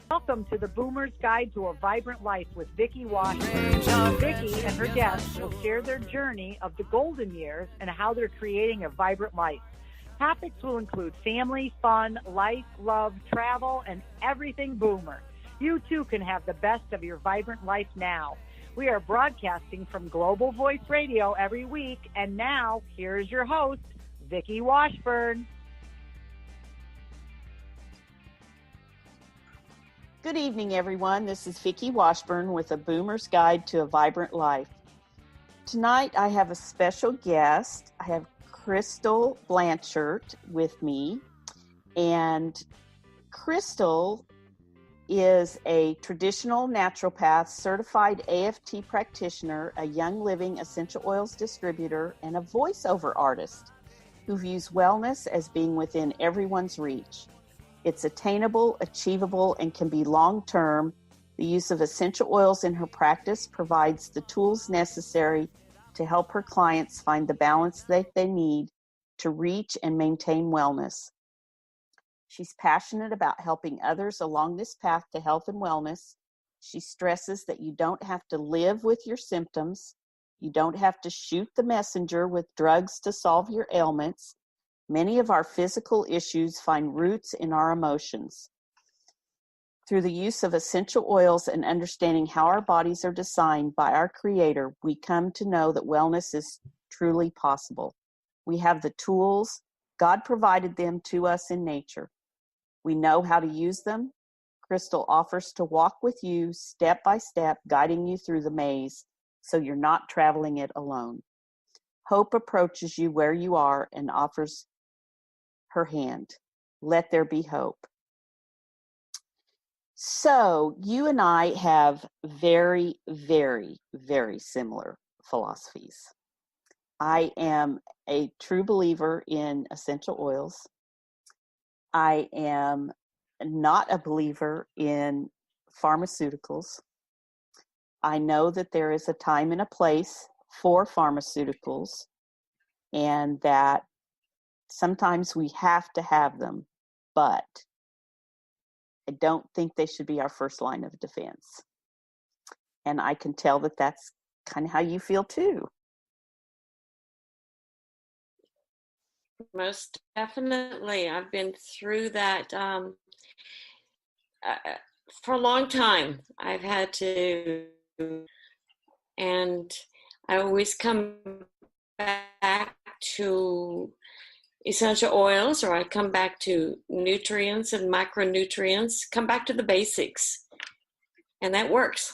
Welcome to the Boomer's Guide to a Vibrant Life with Vicki Washington. Vicki and her guests will share their journey of the golden years and how they're creating a vibrant life. Topics will include family, fun, life, love, travel, and everything Boomer. You too can have the best of your vibrant life now. We are broadcasting from Global Voice Radio every week, and now here's your host, Vicki Washburn. Good evening, everyone. This is Vicki Washburn with a Boomer's Guide to a Vibrant Life. Tonight, I have a special guest. I have Crystal Blanchard with me, and Crystal is a traditional naturopath, certified AFT practitioner, a Young Living essential oils distributor, and a voiceover artist who views wellness as being within everyone's reach. It's attainable, achievable, and can be long-term. The use of essential oils in her practice provides the tools necessary to help her clients find the balance that they need to reach and maintain wellness. She's passionate about helping others along this path to health and wellness. She stresses that you don't have to live with your symptoms. You don't have to shoot the messenger with drugs to solve your ailments. Many of our physical issues find roots in our emotions. Through the use of essential oils and understanding how our bodies are designed by our Creator, we come to know that wellness is truly possible. We have the tools. God provided them to us in nature. We know how to use them. Crystal offers to walk with you step by step, guiding you through the maze so you're not traveling it alone. Hope approaches you where you are and offers her hand. Let there be hope. So you and I have very, very, very similar philosophies. I am a true believer in essential oils. I am not a believer in pharmaceuticals. I know that there is a time and a place for pharmaceuticals, and that sometimes we have to have them, but I don't think they should be our first line of defense. And I can tell that that's kind of how you feel too. Most definitely. I've been through that for a long time. I've had to, and I always come back to essential oils, or I come back to nutrients and micronutrients, come back to the basics, and that works.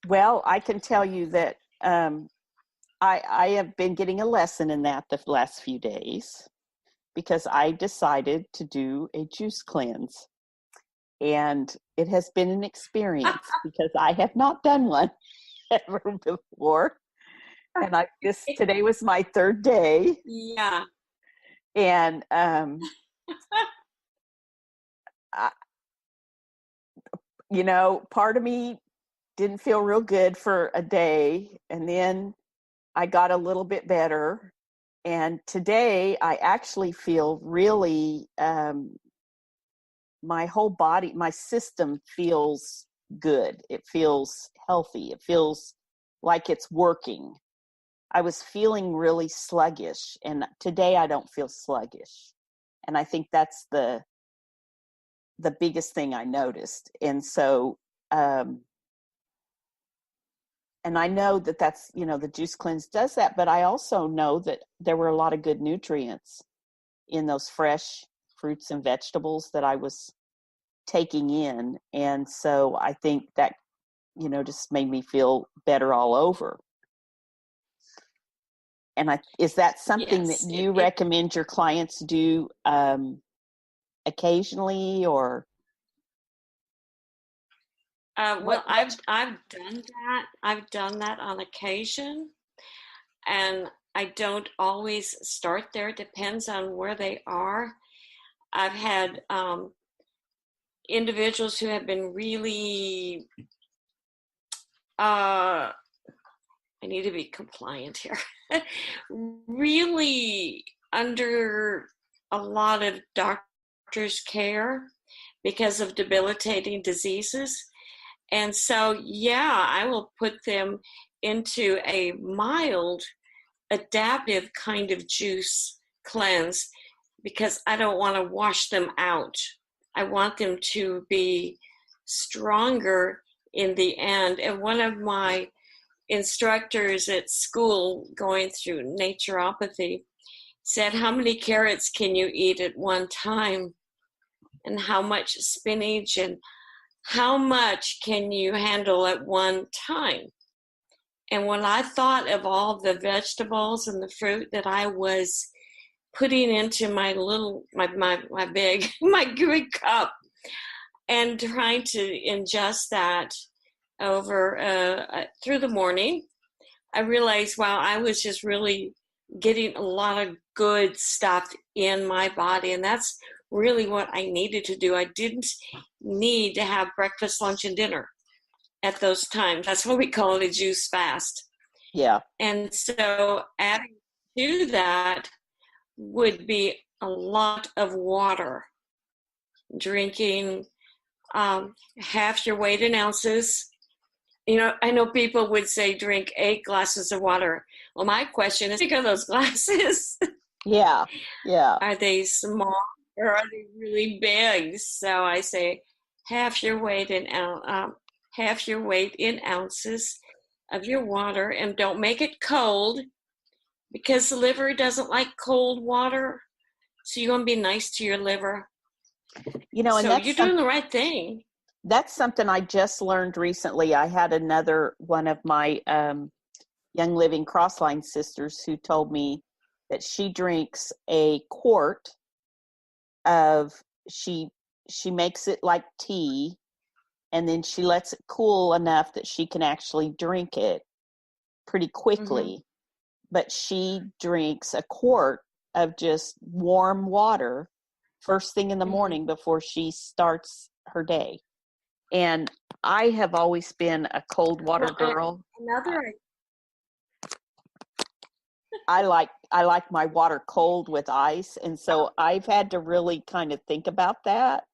Well, I can tell you that I have been getting a lesson in that the last few days, because I decided to do a juice cleanse, and it has been an experience because I have not done one ever before. And today was my third day. Yeah. And part of me didn't feel real good for a day, and then I got a little bit better. And today I actually feel really, my whole body, my system feels good. It feels healthy. It feels like it's working. I was feeling really sluggish, and today I don't feel sluggish. And I think that's the biggest thing I noticed. And so, and I know that that's, the juice cleanse does that, but I also know that there were a lot of good nutrients in those fresh fruits and vegetables that I was taking in. And so I think that, just made me feel better all over. And is that something that you recommend your clients do occasionally, or? Well, I've done that. I've done that on occasion, and I don't always start there. It depends on where they are. I've had individuals who have been really, I need to be compliant here, really under a lot of doctor's care, because of debilitating diseases. And so, yeah, I will put them into a mild, adaptive kind of juice cleanse because I don't want to wash them out. I want them to be stronger in the end. And one of my instructors at school going through naturopathy said, how many carrots can you eat at one time? And how much spinach and how much can you handle at one time? And when I thought of all the vegetables and the fruit that I was putting into my big cup and trying to ingest that over through the morning, I realized, wow, I was just really getting a lot of good stuff in my body. And that's really what I needed to do. I didn't need to have breakfast, lunch, and dinner at those times. That's why we call it a juice fast. Yeah. And so adding to that would be a lot of water, drinking half your weight in ounces. You know, I know people would say drink 8 glasses of water. Well, my question is, think of those glasses. Yeah. Yeah. Are they small or are they really big? So I say half your weight in ounces of your water, and don't make it cold because the liver doesn't like cold water. So you want to be nice to your liver. You know, and so that's you're doing the right thing. That's something I just learned recently. I had another one of my Young Living Crossline sisters who told me that she drinks a quart of, she makes it like tea, and then she lets it cool enough that she can actually drink it pretty quickly. Mm-hmm. But she drinks a quart of just warm water first thing in the morning before she starts her day. And I have always been a cold water girl. I like my water cold with ice. And so I've had to really kind of think about that.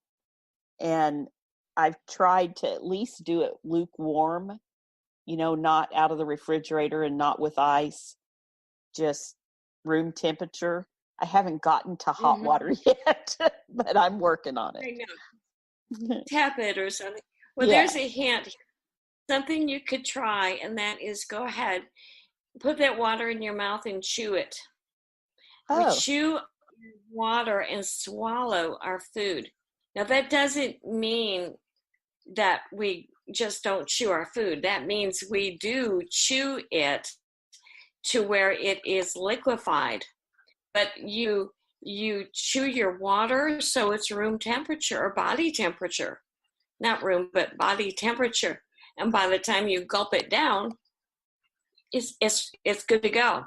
And I've tried to at least do it lukewarm, you know, not out of the refrigerator and not with ice, just room temperature. I haven't gotten to hot water yet, but I'm working on it. I know. Tap it or something. Well, there's a hint. Something you could try, and that is go ahead, put that water in your mouth and chew it. We chew water and swallow our food. Now, that doesn't mean that we just don't chew our food. That means we do chew it to where it is liquefied. But you chew your water so it's room temperature or body temperature. Not room, but body temperature. And by the time you gulp it down, it's good to go.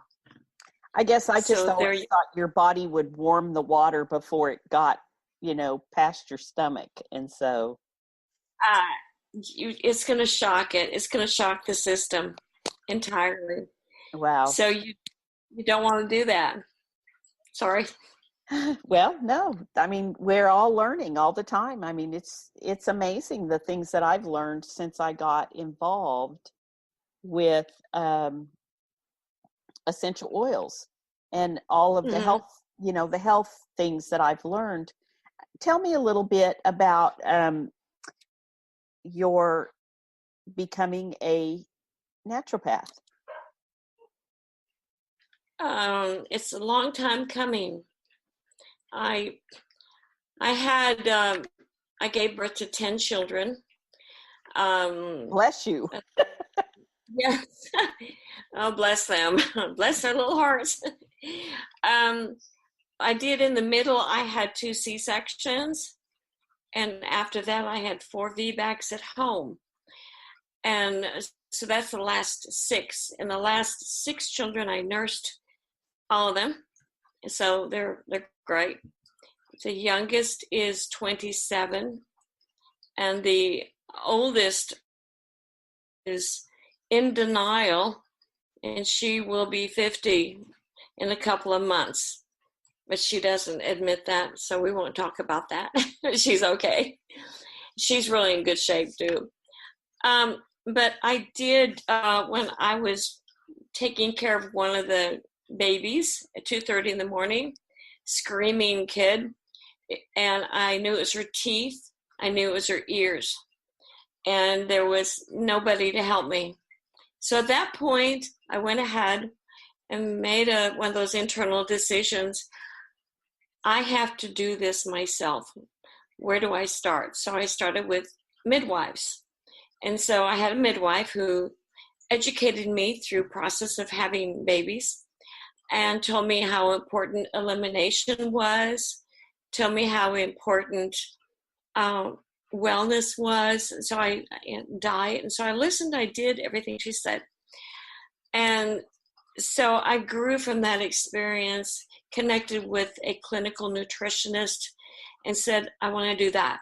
I guess I just always thought your body would warm the water before it got, you know, past your stomach. And so it's going to shock it. It's going to shock the system entirely. Wow. So you don't want to do that. Sorry. Well, no, I mean, we're all learning all the time. I mean, it's amazing the things that I've learned since I got involved with essential oils and all of the health, you know, the health things that I've learned. Tell me a little bit about your becoming a naturopath. It's a long time coming. I gave birth to 10 children. Bless you. Yes. Oh, bless them. Bless their little hearts. I did in the middle, I had 2 C-sections. And after that, I had 4 VBACs at home. And so that's the last 6. And the last 6 children, I nursed all of them. So they're great. The youngest is 27, and the oldest is in denial, and she will be 50 in a couple of months. but she doesn't admit that, so we won't talk about that. She's okay. She's really in good shape too. But I did, when I was taking care of one of the babies at 2:30 in the morning, screaming kid, and I knew it was her teeth. I knew it was her ears, and there was nobody to help me. So at that point, I went ahead and made one of those internal decisions. I have to do this myself. Where do I start? So I started with midwives. And so I had a midwife who educated me through process of having babies and told me how important elimination was, told me how important wellness was. So diet. And so I listened, I did everything she said. And so I grew from that experience, connected with a clinical nutritionist, and said, I want to do that.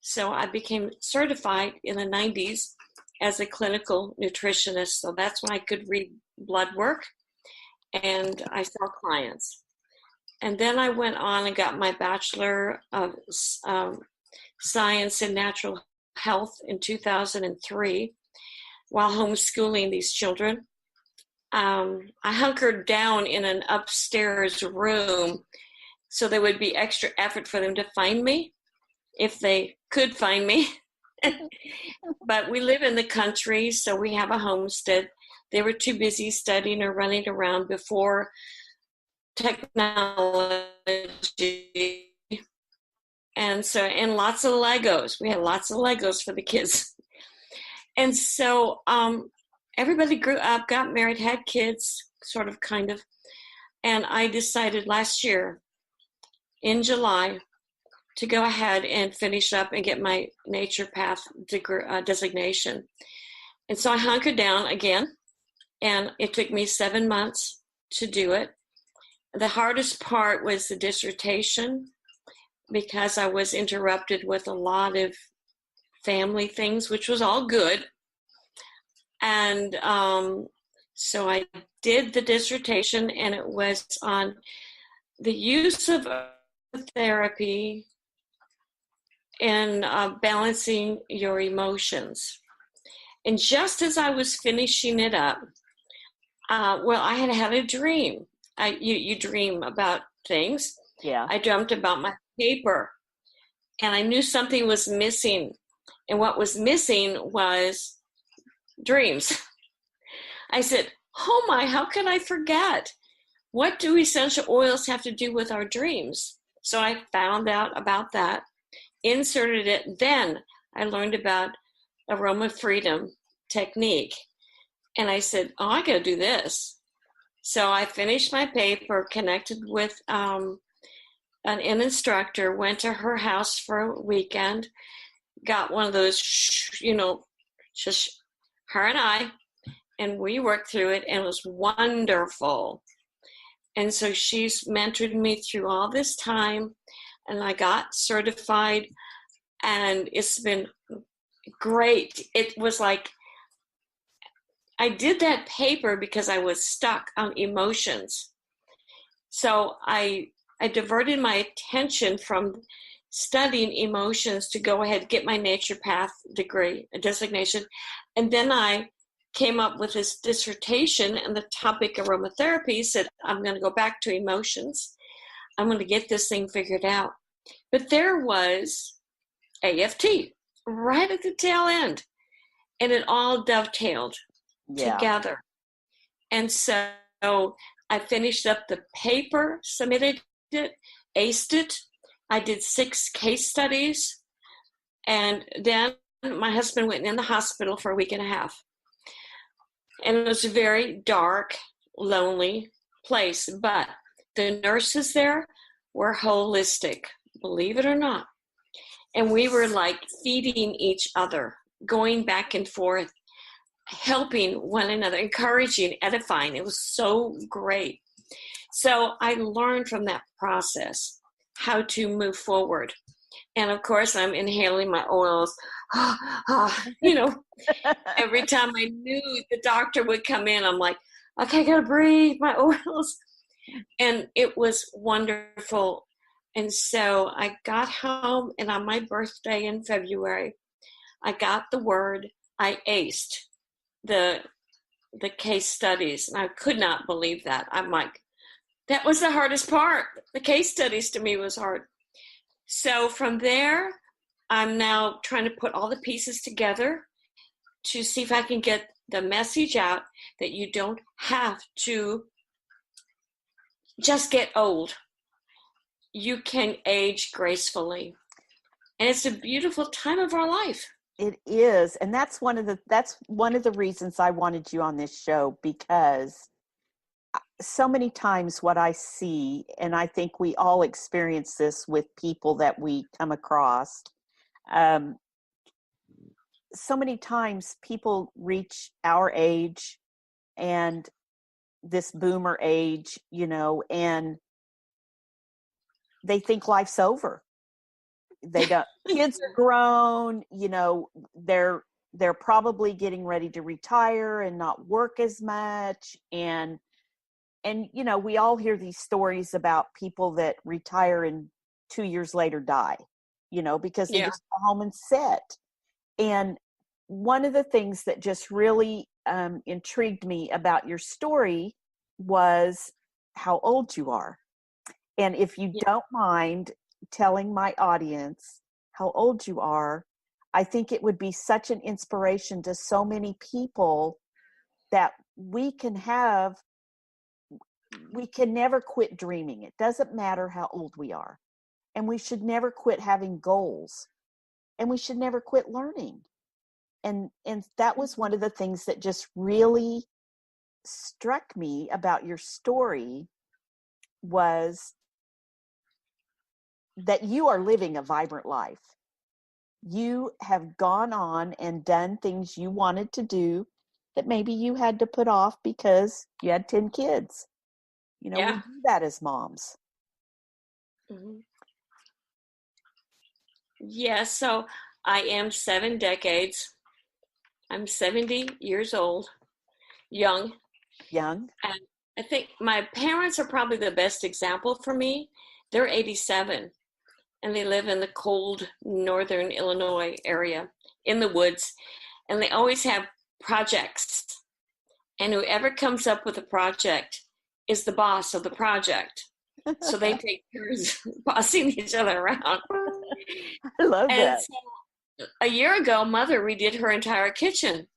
So I became certified in the 90s as a clinical nutritionist. So that's when I could read blood work and I saw clients. And then I went on and got my Bachelor of Science in Natural Health in 2003 while homeschooling these children. I hunkered down in an upstairs room so there would be extra effort for them to find me, if they could find me. But we live in the country, so we have a homestead. They were too busy studying or running around before technology. And lots of Legos. We had lots of Legos for the kids. And so everybody grew up, got married, had kids, sort of, kind of. And I decided last year in July to go ahead and finish up and get my naturopath designation. And so I hunkered down again, and it took me 7 months to do it. The hardest part was the dissertation, because I was interrupted with a lot of family things, which was all good. And so I did the dissertation, and it was on the use of therapy and balancing your emotions. And just as I was finishing it up, I had a dream. You dream about things. Yeah. I dreamt about my paper, and I knew something was missing. And what was missing was dreams. I said, oh my, how can I forget? What do essential oils have to do with our dreams? So I found out about that, inserted it. Then I learned about aroma freedom technique. And I said, oh, I got to do this. So I finished my paper, connected with an instructor, went to her house for a weekend, got one of those, just her and I, and we worked through it, and it was wonderful. And so she's mentored me through all this time, and I got certified, and it's been great. It was like I did that paper because I was stuck on emotions. So I diverted my attention from studying emotions to go ahead and get my naturopath degree, a designation. And then I came up with this dissertation, and the topic aromatherapy said, I'm going to go back to emotions. I'm going to get this thing figured out. But there was AFT right at the tail end, and it all dovetailed together. And so I finished up the paper, submitted it, aced it. I did 6 case studies, and then my husband went in the hospital for a week and a half. And it was a very dark, lonely place, but the nurses there were holistic, believe it or not. And we were like feeding each other, going back and forth, helping one another, encouraging, edifying. It was so great. So I learned from that process how to move forward. And of course, I'm inhaling my oils, every time I knew the doctor would come in, I'm like, okay, I gotta breathe my oils. And it was wonderful. And so I got home, and on my birthday in February, I got the word. I aced the case studies, and I could not believe that. I'm like, that was the hardest part. The case studies to me was hard. So from there, I'm now trying to put all the pieces together to see if I can get the message out that you don't have to just get old. You can age gracefully. And it's a beautiful time of our life. It is. And that's one of the reasons I wanted you on this show, because so many times what I see, and I think we all experience this with people that we come across, so many times people reach our age and this boomer age, and they think life's over. They don't, kids are grown, they're probably getting ready to retire and not work as much. And we all hear these stories about people that retire and 2 years later die, because they just go home and sit. And one of the things that just really intrigued me about your story was how old you are. And if you don't mind telling my audience how old you are, I think it would be such an inspiration to so many people that we can never quit dreaming. It doesn't matter how old we are. And we should never quit having goals. And we should never quit learning. And that was one of the things that just really struck me about your story, was that you are living a vibrant life. You have gone on and done things you wanted to do that maybe you had to put off because you had 10 kids. We do that as moms. Mm-hmm. Yes, so I am 7 decades. I'm 70 years old, young. Young. And I think my parents are probably the best example for me. They're 87, and they live in the cold northern Illinois area in the woods, and they always have projects. And whoever comes up with a project is the boss of the project. So they take turns bossing each other around. I love that. So a year ago, Mother redid her entire kitchen.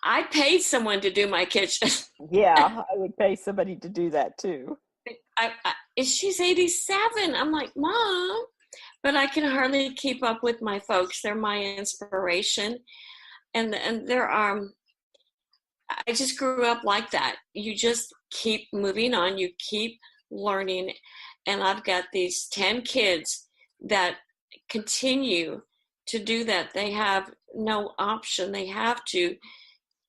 I paid someone to do my kitchen. Yeah, I would pay somebody to do that too. She's 87. I'm like, Mom, but I can hardly keep up with my folks. They're my inspiration. And there are, I just grew up like that. You just keep moving on. You keep learning. And I've got these 10 kids that continue to do that. They have no option. They have to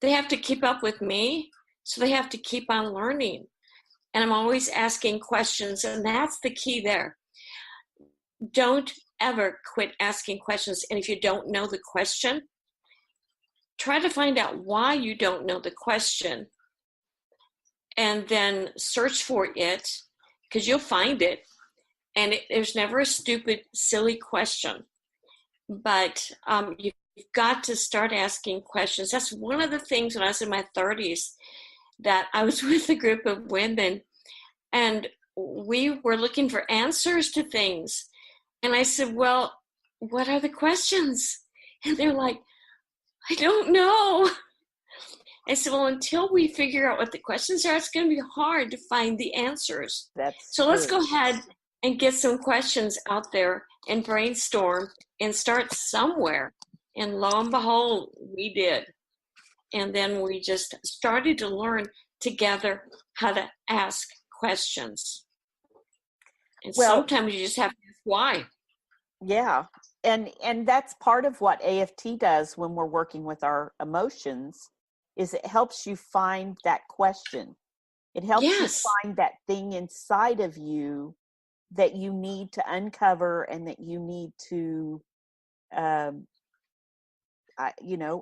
keep up with me. So they have to keep on learning. And I'm always asking questions. And that's the key there. Don't ever quit asking questions. And if you don't know the question, try to find out why you don't know the question, and then search for it, because you'll find it. And there's never a stupid, silly question. But you've got to start asking questions. That's one of the things when I was in my 30s that I was with a group of women, and we were looking for answers to things. And I said, well, what are the questions? And they're like, I don't know. I said, well, until we figure out what the questions are, it's going to be hard to find the answers. So let's go ahead and get some questions out there and brainstorm and start somewhere. And lo and behold, we did. And then we just started to learn together how to ask questions. And sometimes you just have to ask why. Yeah. And that's part of what AFT does when we're working with our emotions, is it helps you find that question. It helps you find that thing inside of you that you need to uncover and that you need to,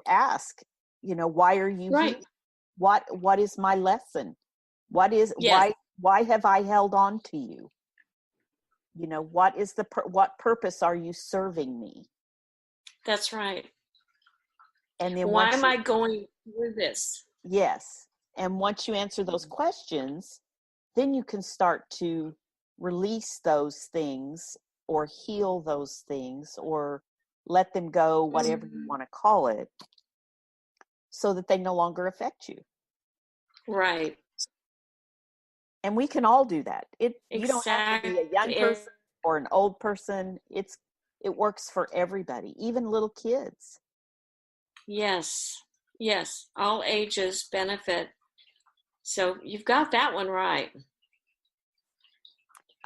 ask, why are you here? What is my lesson? Yes, why have I held on to you? You know, what is what purpose are you serving me? that's right. And then Why am I going through this? yes. And once you answer those questions, then you can start to release those things or heal those things or let them go, whatever you want to call it, so that they no longer affect you. Right. And we can all do that. You don't have to be a young Exactly. person or an old person. It works for everybody, even little kids. Yes. Yes. All ages benefit. So you've got that one right.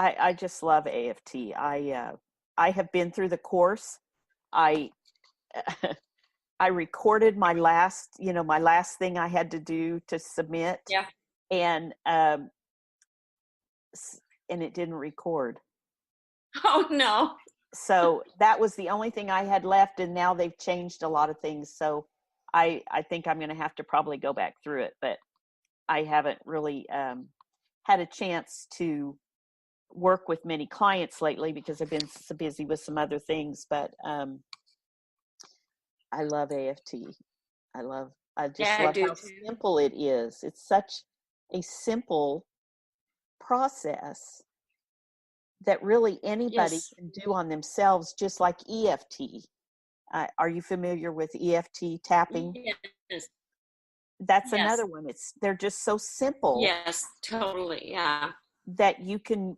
I just love AFT. I have been through the course. I I recorded my last thing I had to do to submit, Yeah. and it didn't record. Oh no. So that was the only thing I had left, and now they've changed a lot of things. So I think I'm going to have to probably go back through it, but I haven't really had a chance to work with many clients lately because I've been so busy with some other things. But I love AFT. I just Yeah, I love do how too. simple it is. It's such a simple process that really anybody Yes. can do on themselves, just like EFT. Are you familiar with EFT tapping? Yes. That's Yes. another one. They're just so simple Yes, totally. Yeah. that you can,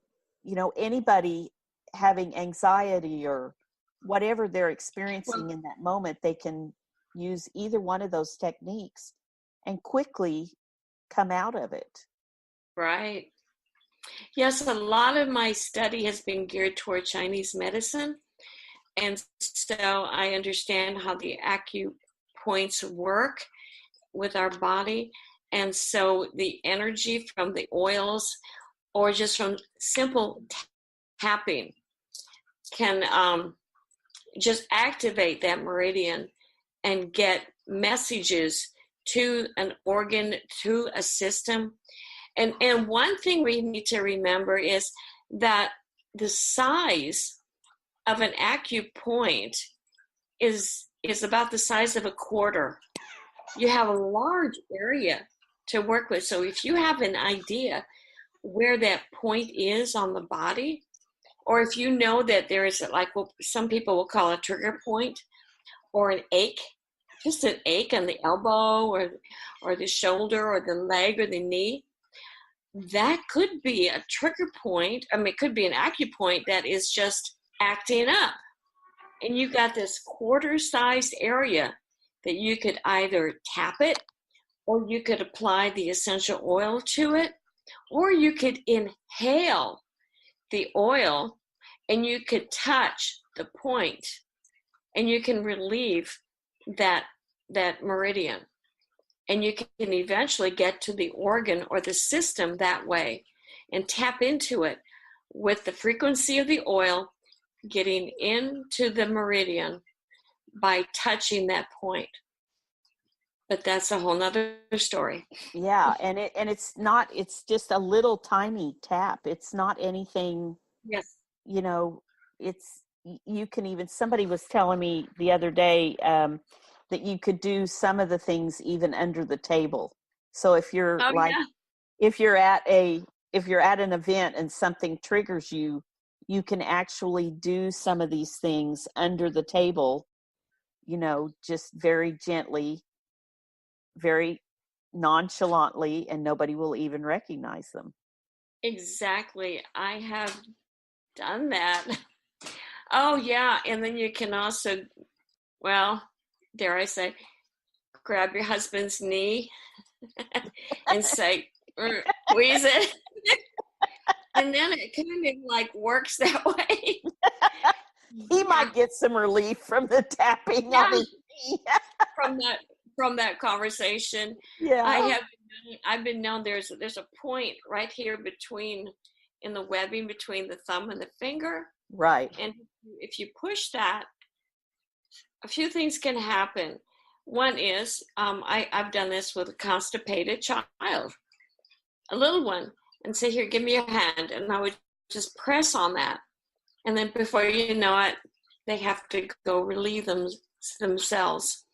anybody having anxiety or whatever they're Well, experiencing in that moment, they can use either one of those techniques and quickly come out of it. right. Yes, a lot of my study has been geared toward Chinese medicine. And so I understand how the acupoints work with our body. And so the energy from the oils or just from simple tapping can just activate that meridian and get messages to an organ, to a system. And one thing we need to remember is that the size of an acupoint is about the size of a quarter. You have a large area to work with. So if you have an idea where that point is on the body, or if you know that there is like what some people will call a trigger point or an ache, just an ache on the elbow or the shoulder or the leg or the knee, that could be a trigger point. I mean, it could be an acupoint that is just acting up. And you got this quarter-sized area that you could either tap it, or you could apply the essential oil to it, or you could inhale the oil and you could touch the point and you can relieve that meridian. And you can eventually get to the organ or the system that way and tap into it with the frequency of the oil getting into the meridian by touching that point. But that's a whole nother story. Yeah, and it's just a little tiny tap. It's not anything, Yes. you know, it's you can even somebody was telling me the other day that you could do some of the things even under the table. So if you're Oh like yeah. if you're at an event and something triggers you, you can actually do some of these things under the table, just very gently, very nonchalantly, and nobody will even recognize them. Exactly. I have done that. Oh yeah. And then you can also, well, dare I say, grab your husband's knee and say, squeeze it. And then it kind of like works that way. He Yeah. might get some relief from the tapping on Yeah. his knee. From that conversation. Yeah. I've been known there's a point right here between in the webbing between the thumb and the finger. Right. And if you push that, a few things can happen. One is I've done this with a constipated child. a little one, and say, here, give me your hand. And I would just press on that. And then before you know it, they have to go relieve themselves.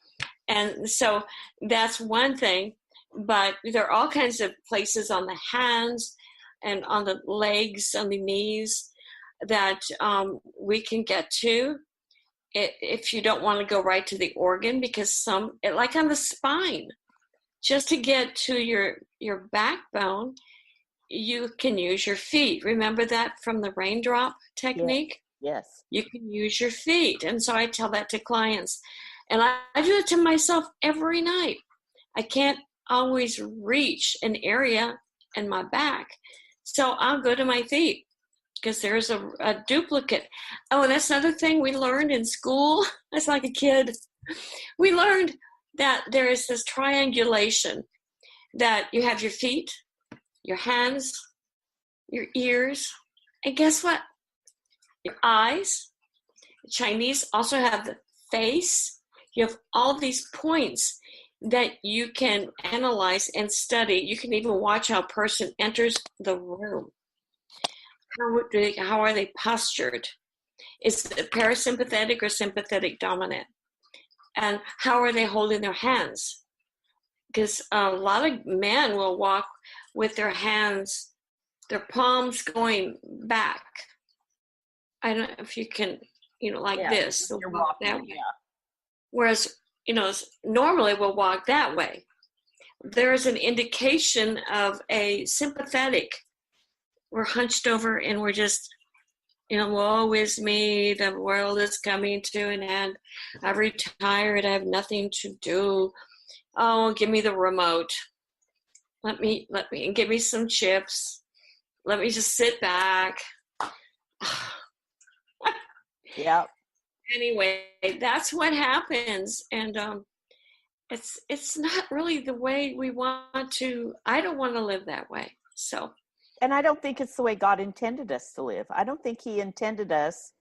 And so that's one thing. But there are all kinds of places on the hands and on the legs, on the knees, that we can get to if you don't want to go right to the organ, because like on the spine, just to get to your backbone, you can use your feet. Remember that from the raindrop technique? Yes. You can use your feet. And so I tell that to clients. And I do it to myself every night. I can't always reach an area in my back. So I'll go to my feet because there's a duplicate. Oh, and that's another thing we learned in school. As like a kid. We learned that there is this triangulation, that you have your feet, your hands, your ears, and guess what? Your eyes. The Chinese also have the face. You have all these points that you can analyze and study. You can even watch how a person enters the room. How are they postured? Is it parasympathetic or sympathetic dominant? And how are they holding their hands? Because a lot of men will walk with their hands, their palms going back. I don't know if you can, like this. You're walking, that way. Whereas, normally we'll walk that way. There is an indication of a sympathetic. We're hunched over and we're just, woe is me, the world is coming to an end. I've retired, I have nothing to do. Oh, give me the remote. Let me, give me some chips. Let me just sit back. Yeah. Anyway, that's what happens. And it's not really the way we want to. I don't want to live that way. So. And I don't think it's the way God intended us to live. I don't think he intended us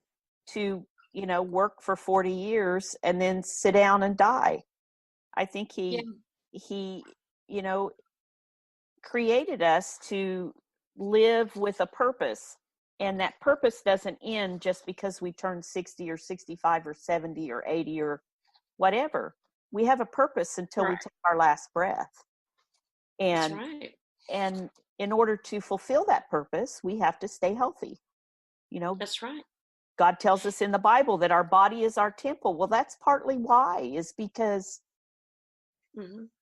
to, work for 40 years and then sit down and die. I think he created us to live with a purpose. And that purpose doesn't end just because we turn 60 or 65 or 70 or 80 or whatever. We have a purpose until we take our last breath. And, that's right. And in order to fulfill that purpose, we have to stay healthy. That's right. God tells us in the Bible that our body is our temple. Well, that's partly why, is because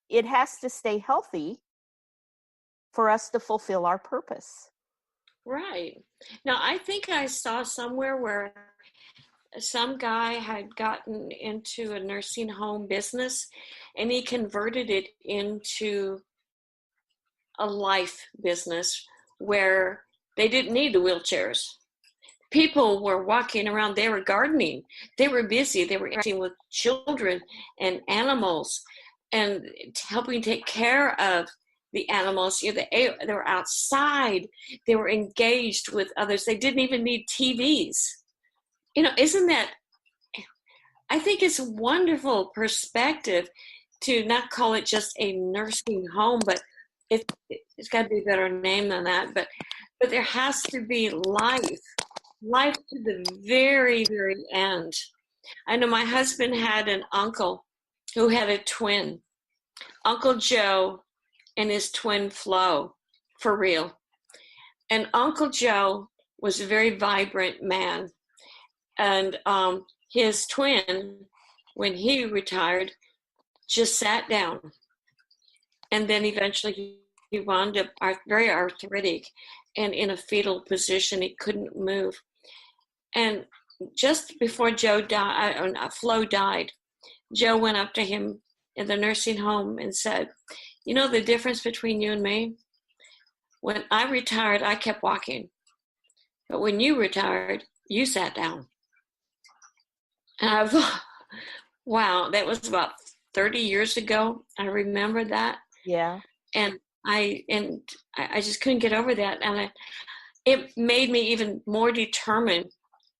it has to stay healthy for us to fulfill our purpose. Right. Now, I think I saw somewhere where some guy had gotten into a nursing home business and he converted it into a life business where they didn't need the wheelchairs. People were walking around, they were gardening, they were busy, they were interacting with children and animals and helping take care of the animals. They were outside, they were engaged with others, they didn't even need TVs. Isn't that, I think it's a wonderful perspective to not call it just a nursing home, but it's got to be a better name than that. But there has to be life to the very, very end. I know my husband had an uncle who had a twin, Uncle Joe and his twin Flo, for real. And Uncle Joe was a very vibrant man. And his twin, when he retired, just sat down. And then eventually he wound up very arthritic and in a fetal position. He couldn't move. And just before Flo died, Joe went up to him in the nursing home and said, the difference between you and me? When I retired, I kept walking. But when you retired, you sat down. And I thought, wow, that was about 30 years ago. I remember that. Yeah. And I just couldn't get over that. And it made me even more determined.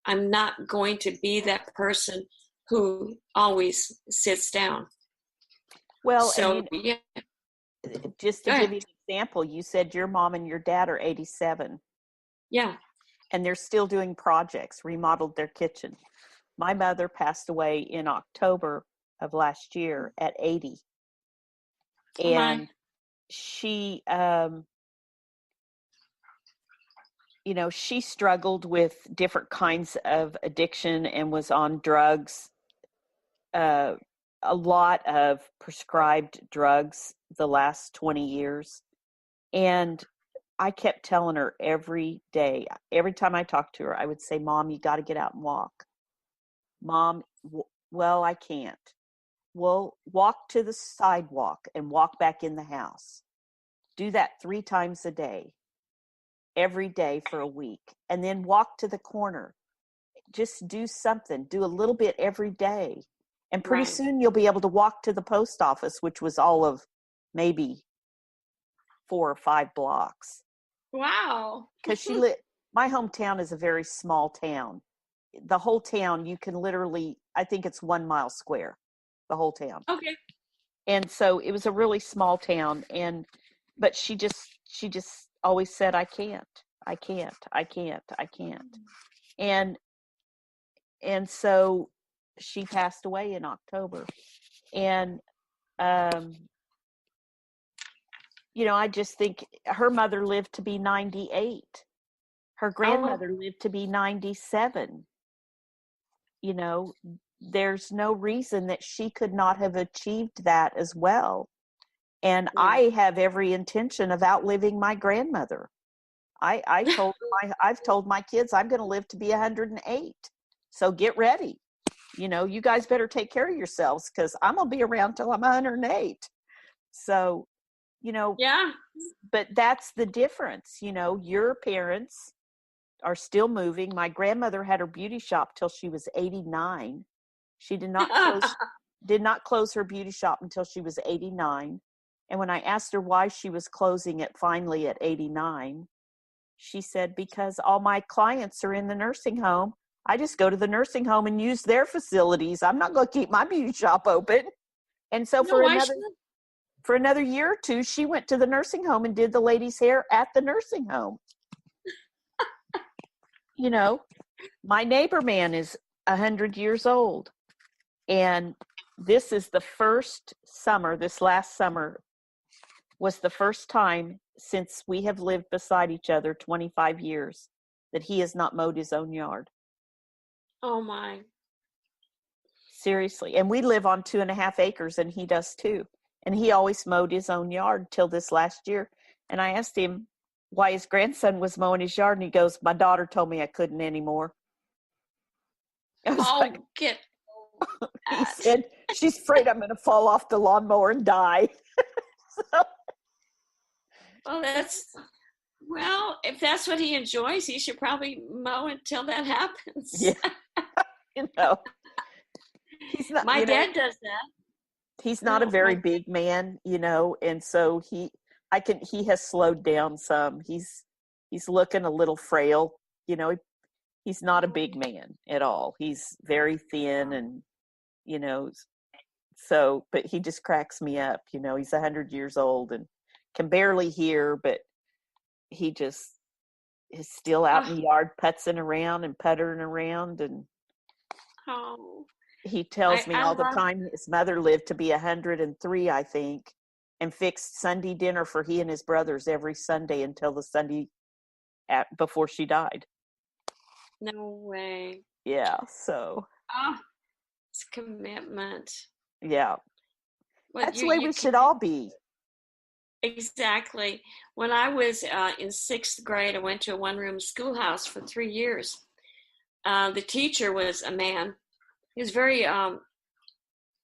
I'm not going to be that person who always sits down. Well, so just to give you an example, you said your mom and your dad are 87. Yeah. And they're still doing projects, remodeled their kitchen. My mother passed away in October of last year at 80. And she, she struggled with different kinds of addiction and was on drugs, a lot of prescribed drugs the last 20 years. And I kept telling her every day, every time I talked to her, I would say, Mom, you got to get out and walk. Mom, well, I can't. Well, walk to the sidewalk and walk back in the house. Do that 3 times a day, every day for a week. And then walk to the corner. Just do something. Do a little bit every day. And pretty soon you'll be able to walk to the post office, which was all of maybe 4 or 5 blocks. Wow. Because my hometown is a very small town. The whole town, you can literally, I think it's 1 mile square, the whole town. Okay. And so it was a really small town. But she just always said, I can't. And so she passed away in October. And, I just think her mother lived to be 98. Her grandmother lived to be 97. There's no reason that she could not have achieved that as well. And I have every intention of outliving my grandmother. I've told my kids I'm going to live to be 108. So get ready. You guys better take care of yourselves because I'm going to be around till I'm 108. So, yeah. But that's the difference. Your parents are still moving. My grandmother had her beauty shop till she was 89. She did not close her beauty shop until she was 89. And when I asked her why she was closing it finally at 89, she said, because all my clients are in the nursing home. I just go to the nursing home and use their facilities. I'm not going to keep my beauty shop open. And so for another year or two, she went to the nursing home and did the ladies' hair at the nursing home. My neighbor man is 100 years old. And this is the first summer, this last summer was the first time since we have lived beside each other 25 years that he has not mowed his own yard. Oh my. Seriously. And we live on 2.5 acres and he does too. And he always mowed his own yard till this last year. And I asked him why his grandson was mowing his yard. And he goes, my daughter told me I couldn't anymore. Get he said, she's afraid I'm going to fall off the lawnmower and die. Well, if that's what he enjoys, he should probably mow until that happens. Yeah. He's not, my dad does that. He's not a very big man, and so he has slowed down some. He's looking a little frail, he's not a big man at all. He's very thin and, so, but he just cracks me up, he's 100 years old and can barely hear, but he just is still out in the yard putzing around and puttering around. And he tells me all the time his mother lived to be 103, I think, and fixed Sunday dinner for he and his brothers every Sunday until the Sunday before she died. No way. Yeah, so. It's commitment. Yeah. That's the way we should all be. Exactly. When I was in 6th grade, I went to a one-room schoolhouse for 3 years. The teacher was a man. He was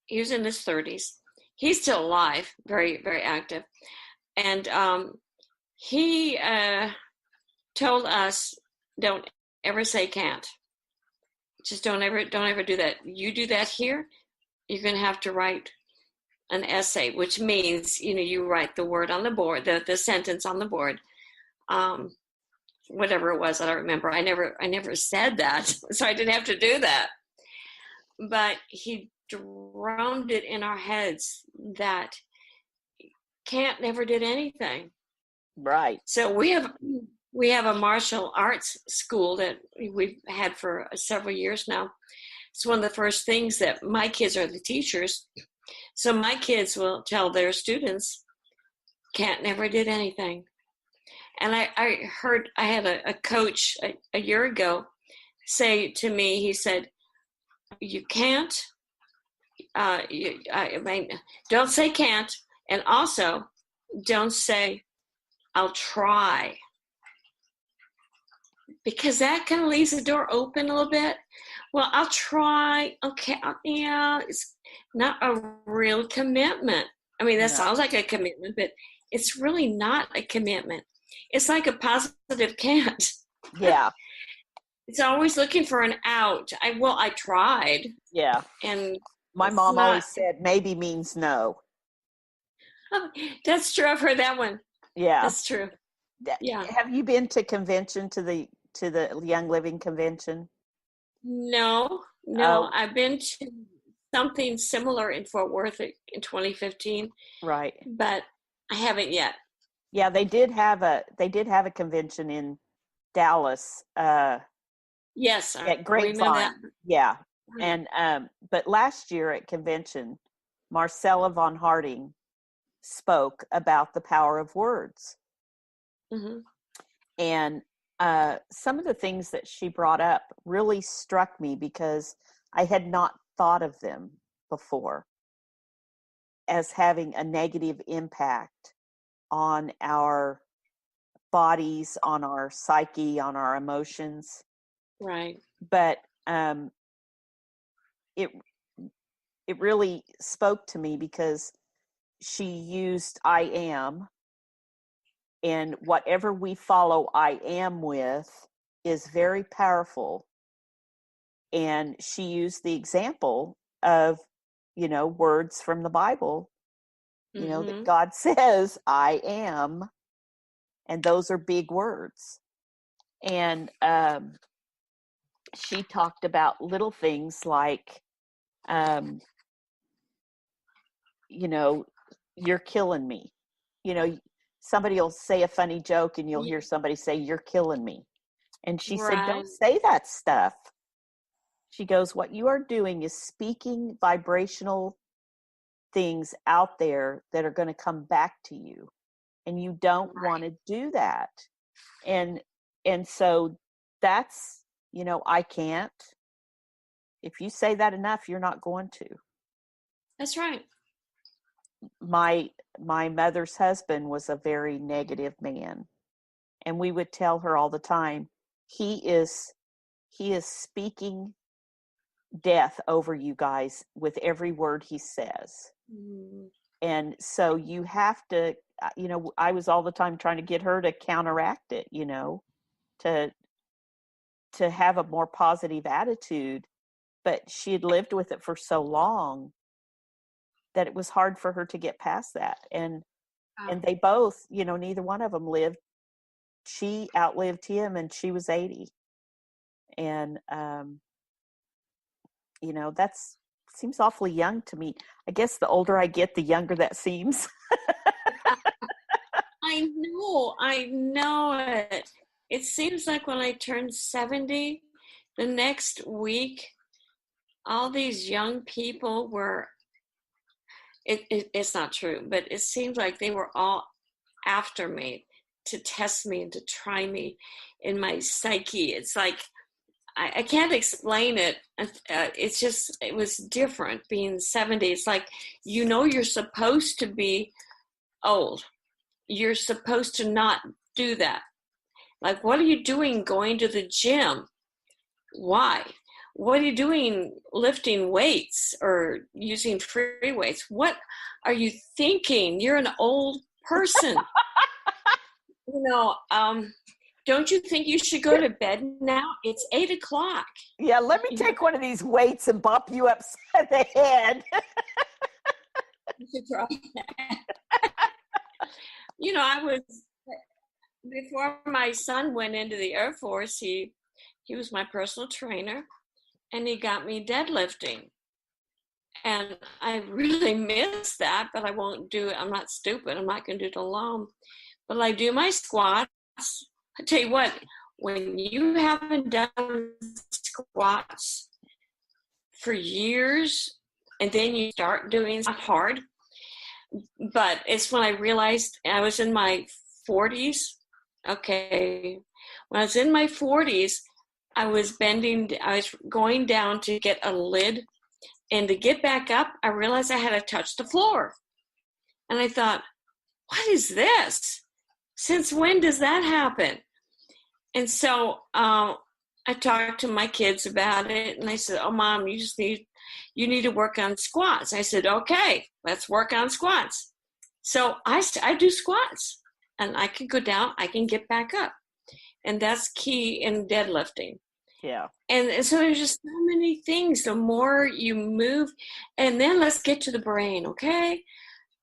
he was in his 30s. He's still alive, very, very active. And he told us, don't ever say can't. Just don't ever do that. You do that here, you're going to have to write an essay, which means, you write the word on the board, the sentence on the board. Whatever it was, I don't remember. I never said that, so I didn't have to do that. But he droned it in our heads that can't never did anything. Right. So we have a martial arts school that we've had for several years now. It's one of the first things that my kids are the teachers. So my kids will tell their students, Cat never did anything. And I heard, I had a coach a year ago say to me, he said, you can't, don't say can't. And also don't say, I'll try. Because that kind of leaves the door open a little bit. Well, I'll try. Okay. Yeah. It's not a real commitment. I mean, that sounds like a commitment, but it's really not a commitment. It's like a positive can't. Yeah. It's always looking for an out. I tried. Yeah. And my mom always said maybe means no. That's true. I've heard that one. Yeah. That's true. Yeah. Have you been to convention, to the Young Living convention? No. Oh. I've been to something similar in Fort Worth in 2015. Right. But I haven't yet. Yeah, they did have a convention in Dallas. Yes, at Grapevine. Yeah. And but last year at convention, Marcella von Harding spoke about the power of words. Mm-hmm. And some of the things that she brought up really struck me because I had not thought of them before as having a negative impact on our bodies, on our psyche, on our emotions. Right. But it really spoke to me because she used I am, and whatever we follow I am with is very powerful. And she used the example of, words from the Bible, that God says, I am. And those are big words. And she talked about little things like, you're killing me. Somebody will say a funny joke and you'll hear somebody say, you're killing me. And she said, don't say that stuff. She goes, what you are doing is speaking vibrational things out there that are going to come back to you. And you don't want to do that. And so that's, I can't. If you say that enough, you're not going to. That's right. My mother's husband was a very negative man. And we would tell her all the time, he is speaking death over you guys with every word he says. Mm-hmm. And so you have to, I was all the time trying to get her to counteract it, to have a more positive attitude, but she had lived with it for so long that it was hard for her to get past that. And they both, neither one of them lived. She outlived him and she was 80. And, that's seems awfully young to me. I guess the older I get, the younger that seems. I know it. It seems like when I turned 70, the next week, all these young people were, it's not true, but it seems like they were all after me to test me and to try me in my psyche. It's like, I can't explain it. It's just, it was different being 70. It's like, you're supposed to be old. You're supposed to not do that. Like, what are you doing going to the gym? Why? What are you doing lifting weights or using free weights? What are you thinking? You're an old person. Don't you think you should go to bed now? It's 8:00. Yeah, let me take one of these weights and bump you upside the head. You should try that. Before my son went into the Air Force, he was my personal trainer, and he got me deadlifting. And I really miss that, but I won't do it. I'm not stupid. I'm not going to do it alone. but I do my squats. I tell you what, when you haven't done squats for years and then you start doing, it's not hard, but it's when I realized I was in my 40s. Okay. When I was in my 40s, I was going down to get a lid, and to get back up, I realized I had to touch the floor. And I thought, what is this? Since when does that happen? And so I talked to my kids about it, and they said, oh, Mom, you need to work on squats. I said, okay, let's work on squats. So I do squats, and I can go down, I can get back up. And that's key in deadlifting. Yeah. And so there's just so many things. The more you move, and then let's get to the brain, okay?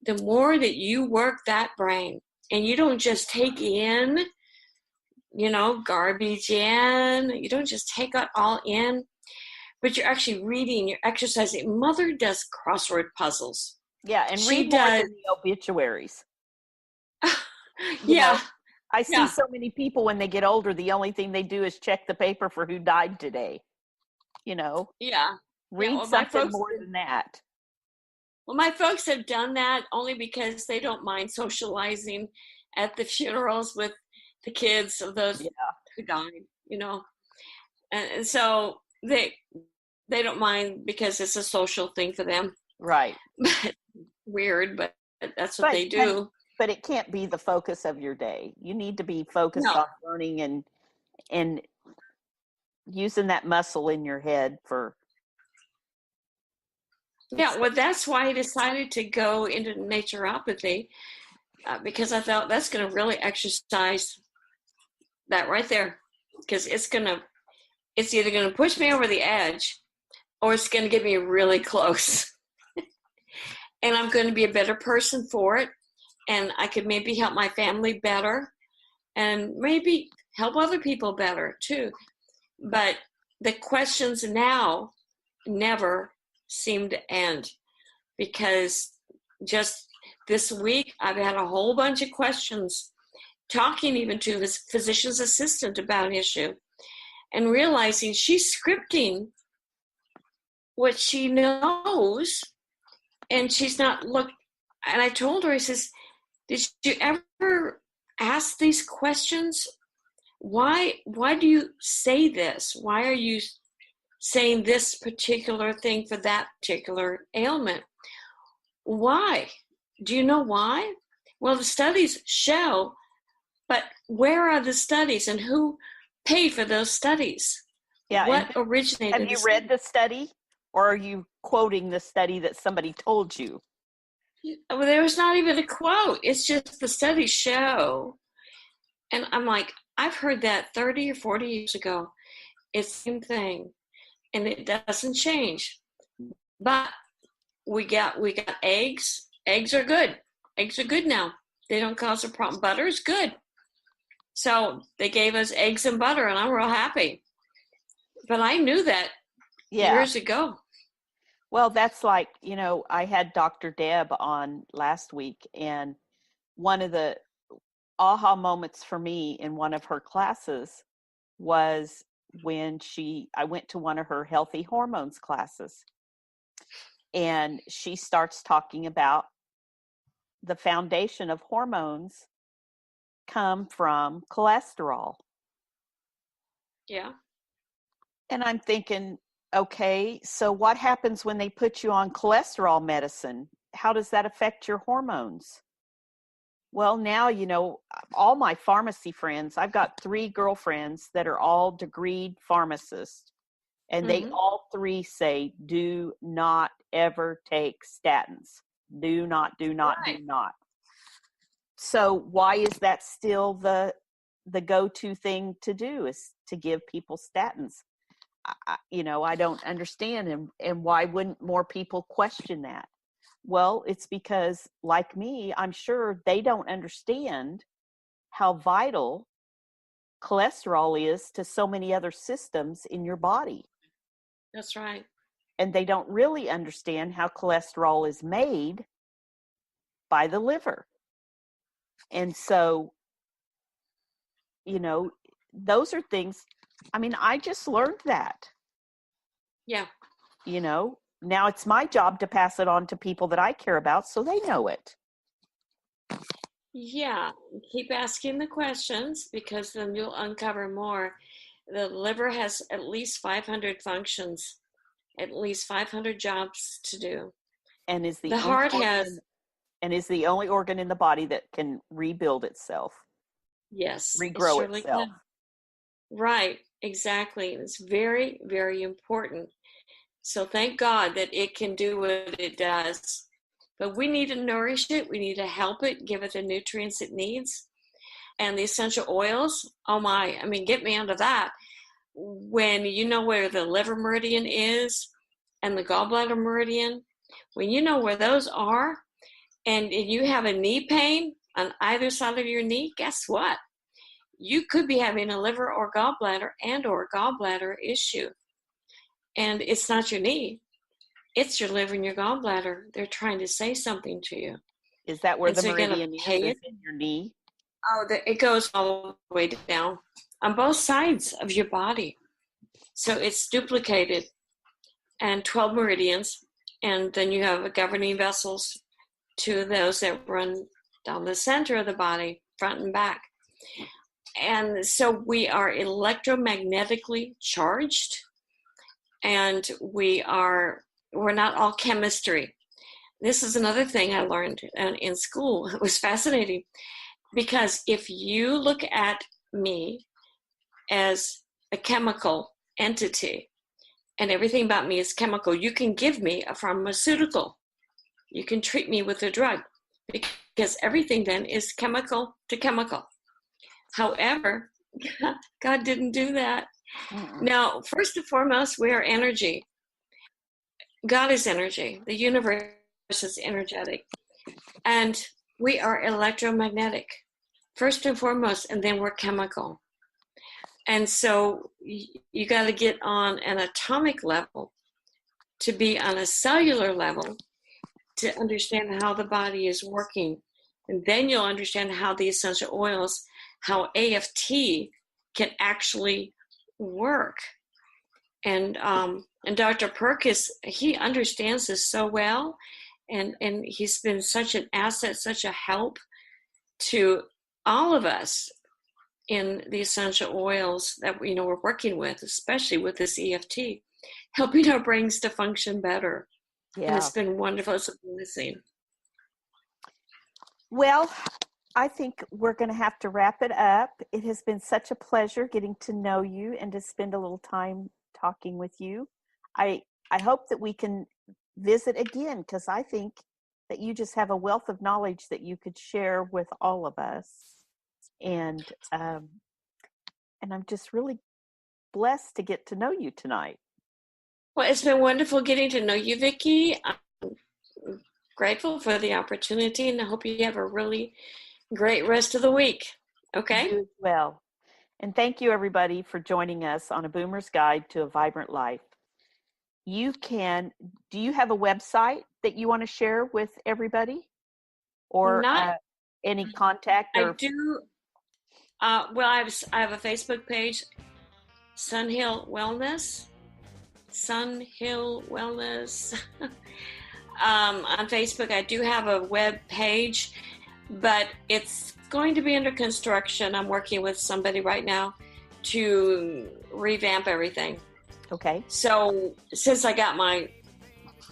The more that you work that brain, and you don't just take in, garbage in. You don't just take it all in, but you're actually reading, you're exercising. Mother does crossword puzzles. Yeah, and read more than the obituaries. Yeah. I see so many people when they get older, the only thing they do is check the paper for who died today. Yeah. Read something more than that. Well, my folks have done that only because they don't mind socializing at the funerals with the kids of those who died, and so they don't mind because it's a social thing for them. Right. Weird, but that's what they do. But it can't be the focus of your day. You need to be focused on learning and using that muscle in your head for. Yeah, well, that's why I decided to go into naturopathy, because I thought that's going to really exercise that right there, because it's either going to push me over the edge or it's going to get me really close. And I'm going to be a better person for it. And I could maybe help my family better and maybe help other people better too. But the questions now never seem to end, because just this week I've had a whole bunch of questions, talking even to his physician's assistant about an issue, and realizing she's scripting what she knows, and she's not and I told her, I says, did you ever ask these questions? Why do you say this? Why are you saying this particular thing for that particular ailment? Why? Do you know why? Well, the studies show, but where are the studies, and who paid for those studies? Yeah. What originated? Have you read the study, or are you quoting the study that somebody told you? Well, there was not even a quote. It's just the studies show. And I'm like, I've heard that 30 or 40 years ago. It's the same thing. And it doesn't change. But we got eggs. Eggs are good. Eggs are good now. They don't cause a problem. Butter is good. So they gave us eggs and butter, and I'm real happy. But I knew that years ago. Well, that's like, I had Dr. Deb on last week, and one of the aha moments for me in one of her classes was when I went to one of her healthy hormones classes, and she starts talking about the foundation of hormones come from cholesterol. Yeah. And I'm thinking, okay, so what happens when they put you on cholesterol medicine? How does that affect your hormones? Well, now, all my pharmacy friends, I've got 3 girlfriends that are all degreed pharmacists, and they all 3 say, do not ever take statins. Do not. So why is that still the go-to thing to do, is to give people statins? I don't understand. And why wouldn't more people question that? Well, it's because, like me, I'm sure they don't understand how vital cholesterol is to so many other systems in your body. That's right. And they don't really understand how cholesterol is made by the liver. And so those are things. I mean, I just learned that. Yeah. Now it's my job to pass it on to people that I care about so they know it. Yeah. Keep asking the questions, because then you'll uncover more. The liver has at least 500 functions, at least 500 jobs to do. And is the heart has, and is the only organ in the body that can rebuild itself. yes, Regrow it surely itself. can. Right, exactly. It's very, very important. So thank God that it can do what it does. But we need to nourish it. We need to help it, give it the nutrients it needs. And the essential oils, oh my, I mean, get me onto that. When you know where the liver meridian is and the gallbladder meridian, when you know where those are, and you have a knee pain on either side of your knee, guess what? You could be having a liver or gallbladder issue. And it's not your knee. It's your liver and your gallbladder. They're trying to say something to you. Is that where the meridian is in your knee? Oh, it goes all the way down on both sides of your body. So it's duplicated, and 12 meridians. And then you have governing vessels, 2 of those that run down the center of the body, front and back. And so we are electromagnetically charged, and we're not all chemistry. This is another thing I learned in school. It was fascinating, because if you look at me as a chemical entity and everything about me is chemical, you can give me a pharmaceutical. You can treat me with a drug, because everything then is chemical to chemical. However, God didn't do that. Now, first and foremost, we are energy. God is energy. The universe is energetic. And we are electromagnetic, first and foremost, and then we're chemical. And so you got to get on an atomic level to be on a cellular level to understand how the body is working. And then you'll understand how the essential oils, how AFT can actually work. And Dr. Perkis, he understands this so well, and he's been such an asset, such a help to all of us in the essential oils that we're working with, especially with this EFT, helping our brains to function better. Yeah. And it's been wonderful. It's amazing. Well, I think we're going to have to wrap it up. It has been such a pleasure getting to know you and to spend a little time talking with you. I hope that we can visit again, because I think that you just have a wealth of knowledge that you could share with all of us. And I'm just really blessed to get to know you tonight. Well, it's been wonderful getting to know you, Vicki. I'm grateful for the opportunity, and I hope you have a really great rest of the week. Okay? You as well. And thank you, everybody, for joining us on A Boomer's Guide to a Vibrant Life. Do you have a website that you want to share with everybody? Or any contact? I do. Well, I have a Facebook page, Sunhill Wellness. On Facebook, I do have a web page, but it's going to be under construction. I'm working with somebody right now to revamp everything. Okay. So since I got my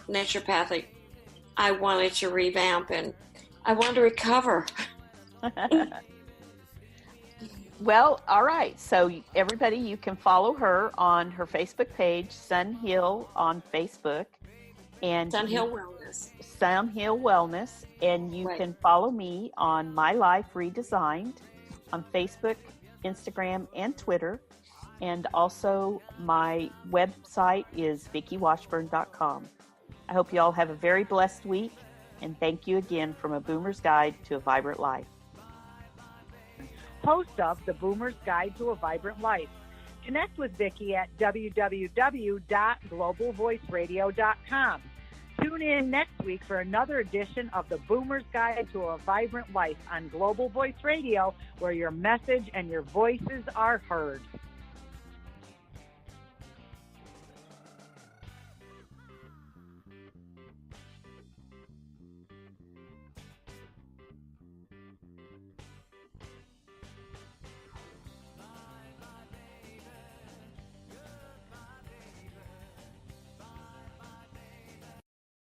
naturopathic, I wanted to revamp, and I want to recover. Well, all right. So everybody, you can follow her on her Facebook page, Sunhill on Facebook. And Sunhill Wellness. Sunhill Wellness. And you can follow me on My Life Redesigned on Facebook, Instagram, and Twitter. And also my website is VickiWashburn.com. I hope you all have a very blessed week. And thank you again from A Boomer's Guide to a Vibrant Life. Host of The Boomer's Guide to a Vibrant Life. Connect with Vicki at www.globalvoiceradio.com. Tune in next week for another edition of the Boomer's Guide to a Vibrant Life on Global Voice Radio, where your message and your voices are heard.